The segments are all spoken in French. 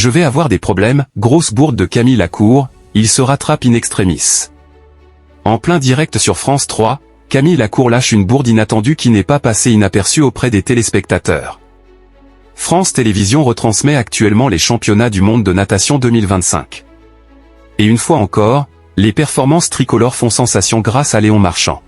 Je vais avoir des problèmes, grosse bourde de Camille Lacour, il se rattrape in extremis. En plein direct sur France 3, Camille Lacour lâche une bourde inattendue qui n'est pas passée inaperçue auprès des téléspectateurs. France Télévisions retransmet actuellement les championnats du monde de natation 2025. Et une fois encore, les performances tricolores font sensation grâce à Léon Marchand.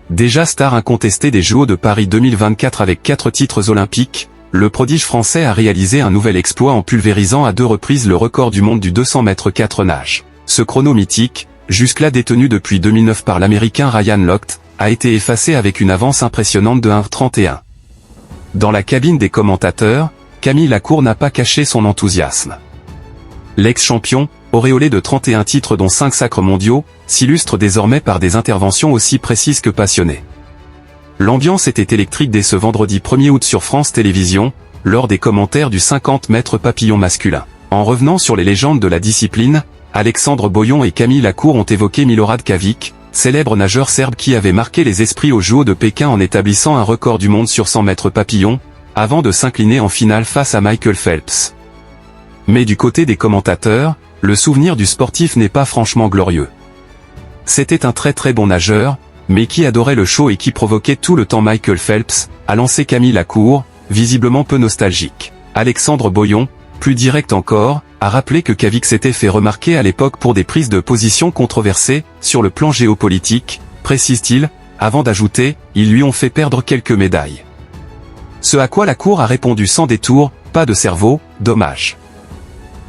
Déjà star incontesté des JO de Paris 2024 avec 4 titres olympiques, le prodige français a réalisé un nouvel exploit en pulvérisant à 2 reprises le record du monde du 200 mètres 4 nage. Ce chrono mythique, jusque-là détenu depuis 2009 par l'américain Ryan Lochte, a été effacé avec une avance impressionnante de 1,31. Dans la cabine des commentateurs, Camille Lacour n'a pas caché son enthousiasme. L'ex-champion, auréolé de 31 titres dont 5 sacres mondiaux, s'illustre désormais par des interventions aussi précises que passionnées. L'ambiance était électrique dès ce vendredi 1er août sur France Télévisions, lors des commentaires du 50 mètres papillon masculin. En revenant sur les légendes de la discipline, Alexandre Boyon et Camille Lacour ont évoqué Milorad Čavić, célèbre nageur serbe qui avait marqué les esprits aux JO de Pékin en établissant un record du monde sur 100 mètres papillon, avant de s'incliner en finale face à Michael Phelps. Mais du côté des commentateurs, le souvenir du sportif n'est pas franchement glorieux. C'était un très bon nageur, mais qui adorait le show et qui provoquait tout le temps Michael Phelps, a lancé Camille Lacour, visiblement peu nostalgique. Alexandre Boyon, plus direct encore, a rappelé que Čavić s'était fait remarquer à l'époque pour des prises de position controversées, sur le plan géopolitique, précise-t-il, avant d'ajouter, ils lui ont fait perdre quelques médailles. Ce à quoi Lacour a répondu sans détour, pas de cerveau, dommage.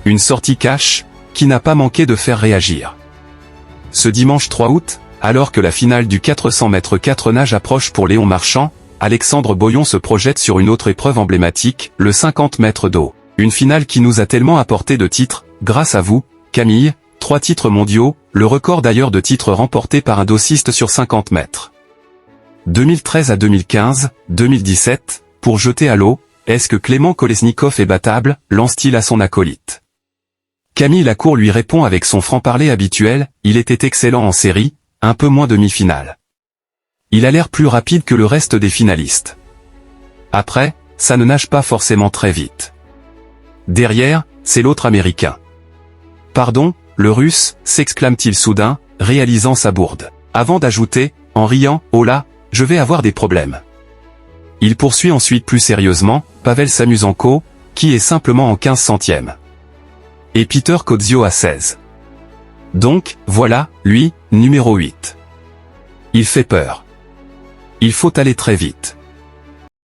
Une sortie cash, qui n'a pas manqué de faire réagir. Ce dimanche 3 août, alors que la finale du 400 mètres 4 nage approche pour Léon Marchand, Alexandre Boyon se projette sur une autre épreuve emblématique, le 50 mètres d'eau. Une finale qui nous a tellement apporté de titres, grâce à vous, Camille, 3 titres mondiaux, le record d'ailleurs de titres remportés par un dossiste sur 50 mètres. 2013 à 2015, 2017, pour jeter à l'eau, est-ce que Clément Kolesnikov est battable, lance-t-il à son acolyte. Camille Lacour lui répond avec son franc-parler habituel, il était excellent en série, un peu moins demi-finale. Il a l'air plus rapide que le reste des finalistes. Après, ça ne nage pas forcément très vite. Derrière, c'est l'autre américain. Pardon, le russe, s'exclame-t-il soudain, réalisant sa bourde. Avant d'ajouter, en riant, oh là, je vais avoir des problèmes. Il poursuit ensuite plus sérieusement, Pavel Samusenko, qui est simplement en 15 centièmes. Et Peter Kodzio à 16. Donc, voilà, lui, numéro 8. Il fait peur. Il faut aller très vite.